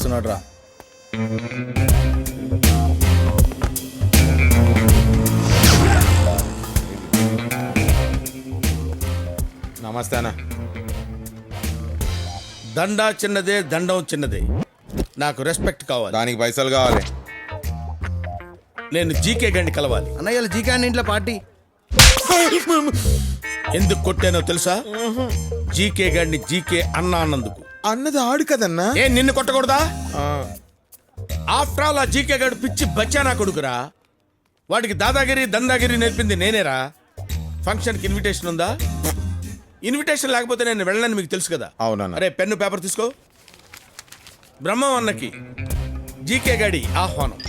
వస్తున్నాడు రా. నమస్తే అన్న. దండా చిన్నదే, దండం చిన్నదే. నాకు రెస్పెక్ట్ కావాలి. దానికి పైసలు కావాలి. నేను జీకే గండి కలవాలి. అన్నయ్య జీకే అన్న ఇంట్లో పార్టీ. ఎందుకు కొట్టానో తెలుసా? జీకే గండి జీకే అన్నా అన్నందుకు. అన్నది ఆడు కదన్నా. ఏ నిన్ను కొట్టకూడదా? ఆఫ్టర్ ఆల్ ఆ జీకే గడు పిచ్చి బచ్చానా కొడుకురా. వాడికి దాదాగిరి దందాగిరి నేర్పింది నేనేరా. ఫంక్షన్కి ఇన్విటేషన్ ఉందా? ఇన్విటేషన్ లేకపోతే నేను వెళ్ళనని మీకు తెలుసు కదా. అవునన్నా. అరే పెన్ను పేపర్ తీసుకో. బ్రహ్మం అన్నకి జీకే గడి ఆహ్వానం.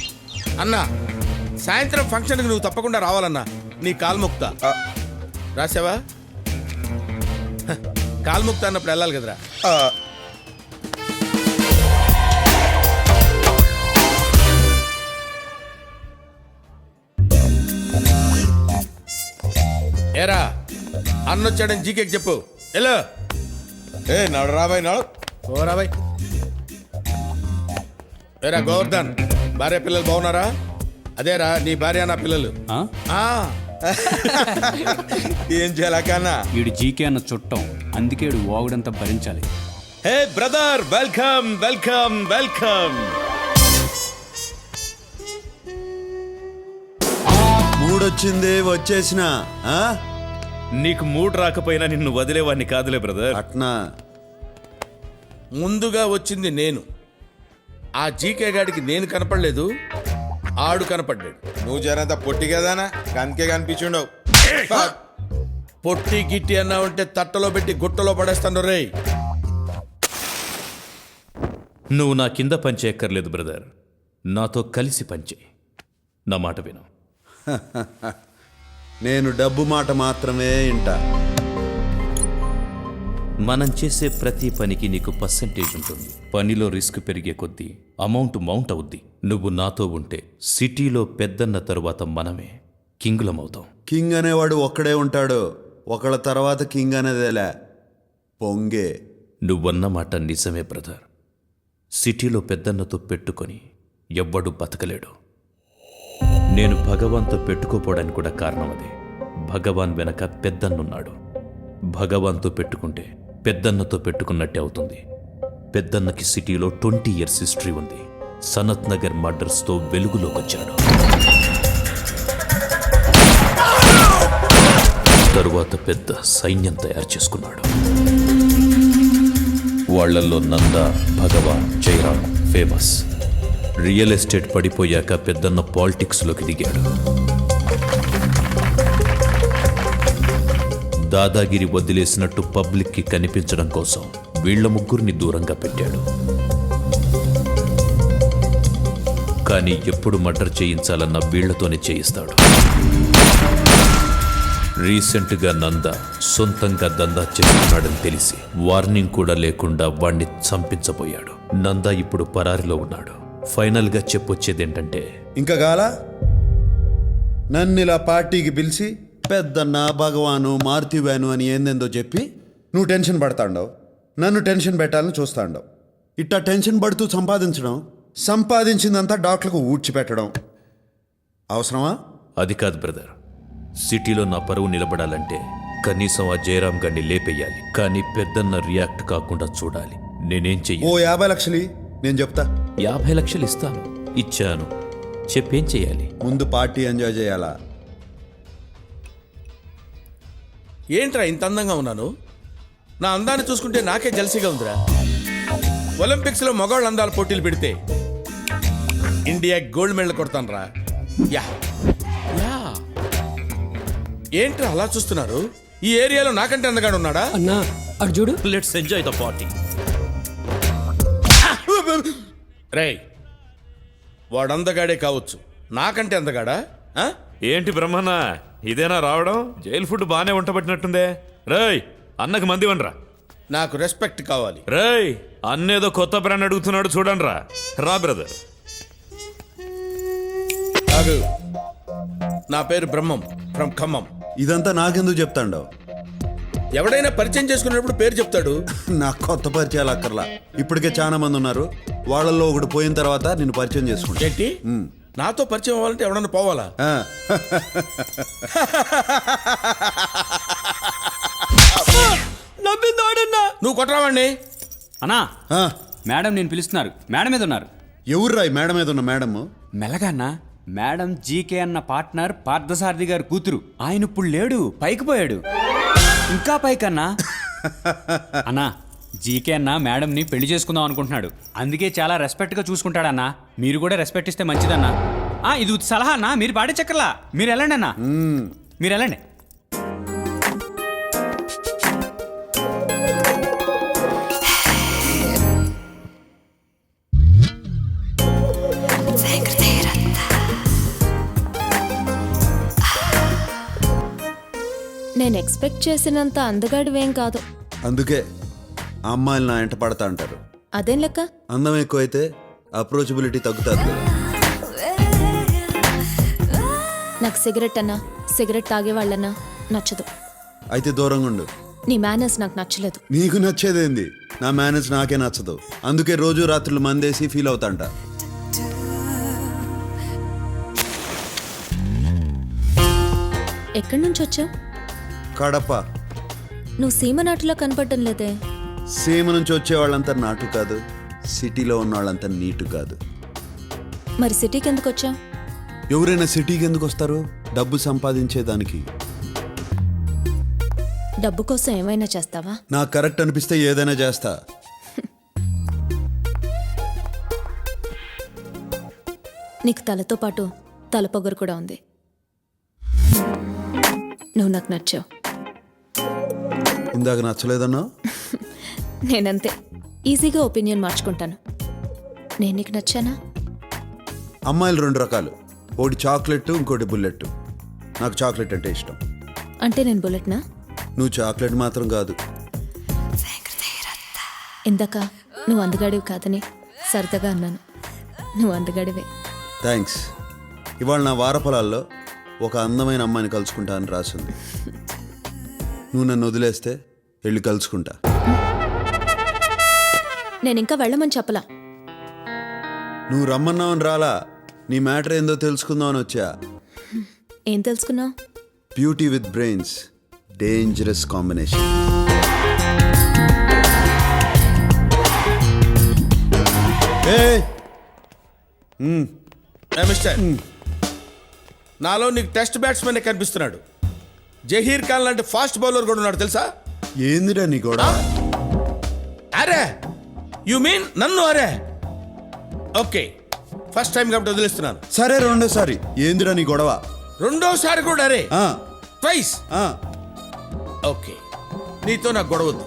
అన్నా సాయంత్రం ఫంక్షన్కి నువ్వు తప్పకుండా రావాలన్నా. నీ కాల్ముక్త రాసావా? కాల్ముక్త అన్నప్పుడు వెళ్ళాలి కదరా. ఏరా అన్నొచ్చాడని జీకేకి చెప్పు. ఎలా ఏ నడు రాబాయ్ నడు. ఓరా బాయ్. ఏరా గోవర్ధన్, భార్య పిల్లలు బాగున్నారా? అదేరా నీ భార్య నా పిల్లలు. ఏం చేయాల కన్నా? వీడు జీకే అన్న చుట్టం, అందుకే వీడు వాగుడంతా భరించాలి. Hey brother, welcome welcome welcome. మూడొచ్చింది వచ్చేసిన. నీకు మూడు రాకపోయినా నిన్ను వదిలేవాడిని కాదులే బ్రదర్. అట్నా ముందుగా వచ్చింది నేను. ఆ జీకే గాడికి నేను కనపడలేదు, ఆడు కనపడ్డాడు. నువ్వు జరంత పొట్టి కదానా, అందుకే కనిపించుండవు. పొట్టి గిట్టి అన్నా ఉంటే తట్టలో పెట్టి గుట్టలో పడేస్తాను రే. నువ్వు నా కింద పనిచేయక్కర్లేదు బ్రదర్, నాతో కలిసి పనిచే. నా మాట విను. నేను డబ్బు మాట మాత్రమే ఇంట. మనం చేసే ప్రతి పనికి నీకు పర్సెంటేజ్ ఉంటుంది. పనిలో రిస్క్ పెరిగే కొద్దీ అమౌంట్ మౌంట్ అవుద్ది. నువ్వు నాతో ఉంటే సిటీలో పెద్దన్న తరువాత మనమే కింగులమవుతాం. కింగ్ అనేవాడు ఒక్కడే ఉంటాడు, ఒకళ్ళ తర్వాత కింగ్ అనేదేలే పొంగే. నువ్వన్న మాట నిజమే బ్రదర్. సిటీలో పెద్దన్నతో పెట్టుకొని ఎవ్వడు బతకలేడు. నేను భగవాన్తో పెట్టుకోపోవడానికి కూడా కారణం అదే. భగవాన్ వెనక పెద్దన్నున్నాడు. భగవాన్తో పెట్టుకుంటే పెద్దన్నతో పెట్టుకున్నట్టే అవుతుంది. పెద్దన్నకి సిటీలో 20 years హిస్టరీ ఉంది. సనత్ నగర్ మర్డర్స్తో వెలుగులోకొచ్చాడు. తరువాత పెద్ద సైన్యం తయారు చేసుకున్నాడు. వాళ్లల్లో నంద, భగవాన్, జయరాం ఫేమస్. రియల్ ఎస్టేట్ పడిపోయాక పెద్దన్న పాలిటిక్స్లోకి దిగాడు. దాదాగిరి వదిలేసినట్టు పబ్లిక్కి కనిపించడం కోసం వీళ్ల ముగ్గురిని దూరంగా పెట్టాడు. కానీ ఎప్పుడు మర్డర్ చేయించాలన్న వీళ్లతోనే చేయిస్తాడు. రీసెంట్గా నంద సొంతంగా దందా చేస్తున్నాడని తెలిసి వార్నింగ్ కూడా లేకుండా వాణ్ణి చంపించబోయాడు. నంద ఇప్పుడు పరారిలో ఉన్నాడు. ఫైనల్గా చెప్పొచ్చేదేంటంటే, ఇంకా గాలా నన్ను ఇలా పార్టీకి పిలిచి పెద్దన్న భగవాను మారుతివాను అని ఏందేందో చెప్పి నువ్వు టెన్షన్ పడతాండవు, నన్ను టెన్షన్ పెట్టాలని చూస్తాండవు. ఇట్టా టెన్షన్ పడుతూ సంపాదించడం, సంపాదించిందంతా డాక్టర్లకు ఊడ్చిపెట్టడం అవసరమా? అది కాదు బ్రదర్. సిటీలో నా పరువు నిలబడాలంటే కనీసం ఆ జయరాం గారిని లేపేయాలి. కానీ పెద్దన్న రియాక్ట్ కాకుండా చూడాలి. నేనేం ఓ చెయ్యాలి? 50 లక్షలు నేను చెప్తా. 50 లక్షలు ఇస్తాను. ఇచ్చాను. చెప్పేం చెయ్యాలి? ముందు పార్టీ ఎంజాయ్ చేయాలా? ఏంట్రా ఇంత అందంగా ఉన్నాను? నా అందాన్ని చూసుకుంటే నాకే జల్సీగా ఉందిరా. ఒలింపిక్స్లో మగవాళ్ళ అందాల పోటీలు పెడితే ఇండియా గోల్డ్ మెడల్ కొడతాను రా. Yeah yeah. ఏంట్రా అలా చూస్తున్నారు? ఈ ఏరియాలో నాకంటే అందగాడు ఉన్నాడా? అన్నా అటు చూడు. Let's enjoy the party. రేయ్, వాడందగాడే కావచ్చు, నాకంటే అందగాడా? ఏంటి బ్రహ్మన్న, ఇదేనా రావడం? జైలు ఫుడ్ బానే వంటబట్టినట్టుందే. రేయ్, అన్నకి మంది వనరా. నాకు రెస్పెక్ట్ కావాలి. రేయ్, అన్నేదో కొత్త బ్రాండ్ అడుగుతున్నాడు చూడండి రా. రా బ్రదర్. కాదు, నా పేరు బ్రహ్మం ఫ్రమ్ ఖమ్మం. ఇదంతా నాకెందుకు చెప్తాండవు? ఎవడైనా పరిచయం చేసుకునేటప్పుడు పేరు చెప్తాడు. నాకు కొత్త పరిచయాలు అక్కర్లా, ఇప్పటికే చాలా మంది ఉన్నారు. వాళ్ళల్లో ఒకడు పోయిన తర్వాత నిన్ను పరిచయం చేసుకుంటా. ఏంటి నాతో పరిచయం అవ్వాలంటే ఎవడన్నా పోవాలా? ఆ, నువ్వు కొట్టరావండి. అన్నా ఆ, మేడం నేను పిలుస్తున్నారు, మేడం మీద ఉన్నారు. ఎవర్రా ఈ మేడ మీద ఉన్న మేడము? మెల్లగా అన్నా, మేడం జీకే అన్న పార్ట్నర్ పార్థసారథి గారి కూతురు. ఆయన ఇప్పుడు లేడు, పైకి పోయాడు. ఇంకా పైకన్నా. అన్నా జీకే అన్న మేడంని పెళ్లి చేసుకుందాం అనుకుంటున్నాడు. అందుకే చాలా రెస్పెక్ట్గా చూసుకుంటాడన్నా. మీరు కూడా రెస్పెక్ట్ ఇస్తే మంచిదన్నా. ఇది సలహా అన్నా, మీరు పాడే చక్కర్లా. మీరు వెళ్ళండి అన్నా, మీరు వెళ్ళండి. నేను ఎక్స్పెక్ట్ చేసినంత అందగాడివేం కాదు. అందుకే ఆ అమ్మాయిలు నా ఎంట పడతా అంటారు. అదేం లెక్క? అందం ఎక్కువైతే అప్రోచబిలిటీ తగ్గుతుంది కదా. నాకు సిగరెట్ అన్నా, సిగరెట్ తాగేవాళ్ళన్నా నచ్చదు. అయితే దూరంగా ఉండు. నీ మేనర్స్ నాకు నచ్చలేదు. నీకు నచ్చేదేంది? నా మేనేజ్ నాకే నచ్చదు. అందుకే రోజు రాత్రులు మందేసి ఫీల్ అవుతాంట. ఎక్కడి నుంచి వచ్చావు? కడప. నువ్వు సీమ నాటులా కనపడటం లేదే. సీమ నుంచి వచ్చే వాళ్ళంతా నాటు కాదు, సిటీలో ఉన్న వాళ్ళంతా నీటు కాదు. మరి సిటీకి ఎందుకు వచ్చావు? ఎవరైనా సిటీకి ఎందుకు వస్తారు? డబ్బు సంపాదించేదానికి. డబ్బు కోసం ఏమైనా చేస్తావా? నాకు కరెక్ట్ అనిపిస్తే ఏదైనా చేస్తా. నీకు తలతో పాటు తలపొగరు కూడా ఉంది. నువ్వు నాకు నచ్చావు. ఇందాక నచ్చలేదన్నా? నేనంతే ఈజీగా ఒపీనియన్ మార్చుకుంటాను. నేను నీకు నచ్చానా? అమ్మాయిలు రెండు రకాలు, ఒకటి చాక్లెట్, ఇంకోటి బుల్లెట్. నాకు చాక్లెట్ అంటే ఇష్టం. అంటే నేను బుల్లెట్నా? నువ్వు చాక్లెట్ మాత్రం కాదు. ఇందాక నువ్వు అందగాడివి కాదని సరదాగా అన్నాను. నువ్వు అందగాడివే. థ్యాంక్స్. ఇవాళ నా వారఫలాల్లో ఒక అందమైన అమ్మాయిని కలుసుకుంటా అని రాసింది. నువ్వు నన్ను వదిలేస్తే వెళ్ళి కలుసుకుంటా. నేను ఇంకా వెళ్ళమని చెప్పలా. నువ్వు రమ్మన్నావని రాలా, నీ మ్యాటర్ ఏందో తెలుసుకుందామని వచ్చా. ఏం తెలుసుకున్నావు? Beauty with brains, dangerous combination. Mister, నాలో నీకు టెస్ట్ బ్యాట్స్మెన్ కనిపిస్తున్నాడు. జహీర్ ఖాన్ లాంటి ఫాస్ట్ బౌలర్ కూడా ఉన్నాడు తెలుసా? ఏందిరా నీ కూడా? అరే యు మీన్ నన్ను? అరే ఓకే, ఫస్ట్ టైం కాబట్టి వదిలేస్తున్నాను. సరే రెండోసారి ఏందిరా నీ గొడవ? రెండోసారి కూడా అరే ఆ, ట్వైస్. ఆ, ఓకే, నీతో నాకు గొడవద్దు.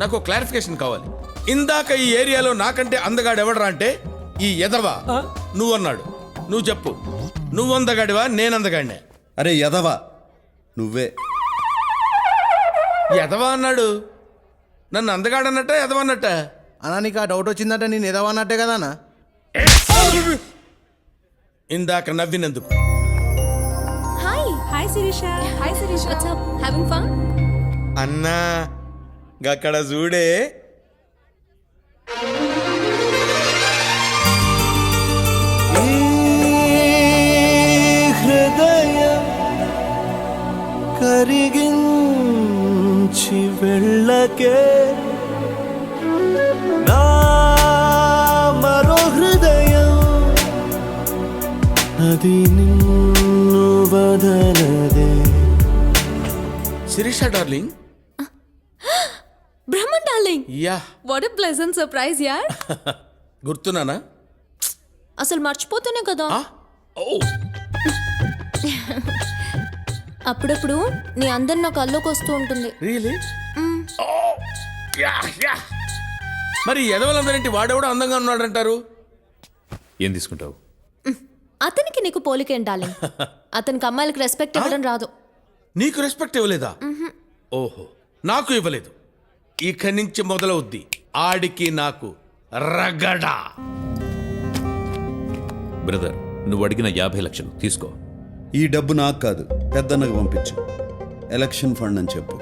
నాకు క్లారిఫికేషన్ కావాలి. ఇందాక ఈ ఏరియాలో నాకంటే అందగాడు ఎవడరా అంటే ఈ ఎదవా నువ్వు అన్నాడు. నువ్వు చెప్పు, నువ్వు అందగాడివా నేను అందగాడినే? అరే ఎదవా నువ్వే. ఎదవా అన్నాడు. నన్ను అందగాడన్నట్ట ఎదవన్నట్ట? అన్నా నీకు ఆ డౌట్ వచ్చిందంటే నేను ఎదవన్నట్టే కదా అన్న. ఇందాక నవ్వినందుకు. Hi hi Shirisha. Hi Shirisha. What's up? Having fun? అన్నా గక్కడ చూడే. హృదయం కరిగించి వెళ్ళకే నా మరో హృదయం అది నిన్ను బదలదే. Shirisha darling. Brahman darling, yeah, what a pleasant surprise యార్. గుర్తున్నానా? అసలు మర్చిపోతేనే కదా. ఓ, అప్పుడప్పుడు నీ అందరు నా కల్లోకి వస్తూ ఉంటుంది. రియలీ? మరి ఎదవలందరింటి వాడెవడో అందంగా ఉన్నాడంటారు. ఏం తీసుకుంటావు? అతనికి నీకు పోలికేం డార్లింగ్. అతనికి అమ్మాయిలకు రెస్పెక్ట్ ఇవ్వడం రాదు. నీకు రెస్పెక్ట్ ఇవ్వలేదా? ఓహో, నాకు ఇవ్వలేదు. ఇక నుంచి మొదలవుద్ది ఆడికి నాకు రగడా. బ్రదర్, నువ్వు అడిగిన 50 లక్షలు తీసుకో. ఈ డబ్బు నాకు కాదు, పెద్దన్నకు పంపించు. ఎలక్షన్ ఫండ్ అని చెప్పు.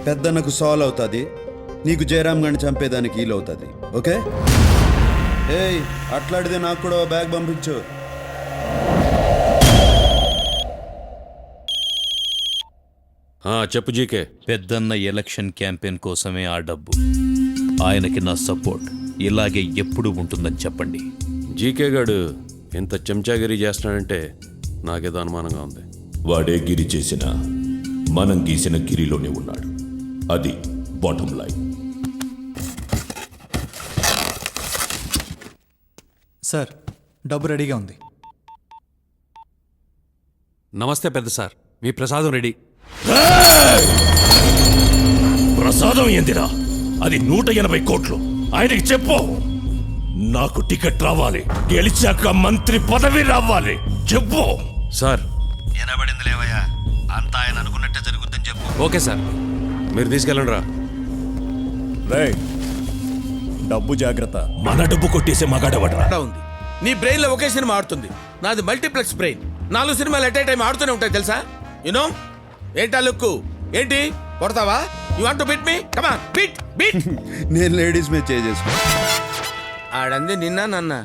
పెద్దన్నకు సాల్వ్ అవుతుంది, నీకు జయరామ్ గారిని చంపేదానికి వీలు అవుతుంది. ఓకే ఏయ్ అట్లాడితే నాకు కూడా ఓ బ్యాగ్ పంపించు. చెప్పు జీకే. పెద్దన్న ఎలక్షన్ క్యాంపెయిన్ కోసమే ఆ డబ్బు. ఆయనకి నా సపోర్ట్ ఇలాగే ఎప్పుడూ ఉంటుందని చెప్పండి. జీకే గాడు ఎంత చెంచాగిరి చేస్తున్నాడంటే నాకేదో అనుమానంగా ఉంది. వాడే గిరి చేసిన మనం గీసిన గిరిలోనే ఉన్నాడు. అది బాటమ్ లైన్. సార్ డబ్బు రెడీగా ఉంది. నమస్తే పెద్ద సార్, మీ ప్రసాదం రెడీ. ప్రసాదం ఏందిరా? అది 180 కోట్లు. ఆయనకి చెప్పు, నాకు టికెట్ రావాలి, గెలిచాక మంత్రి పదవి రావాలి. చెప్పు సార్. వినబడింది లేవయ్యా, అంతా ఆయన అనుకున్నట్టే జరుగుద్దని చెప్పు. ఓకే సార్, మీరు తీసుకెళ్ళండి రా. డబ్బు జాగ్రత్త. మన డబ్బు కొట్టేసే మగాడవడరా. అలా ఉంది. నీ బ్రెయిన్ లో ఒకే సినిమా ఆడుతుంది, నాది మల్టీప్లెక్స్ బ్రెయిన్. 4 సినిమాలు ఎట్ ఏ టైం ఆడుతూనే ఉంటాయి తెలుసా. యునో ఏంటా లుక్కు? ఏంటి కొడతావా? You want to beat me? Come on beat beat. నేను లేడీస్ మీద చేసుకున్నా. ఆడంది నిన్న నన్న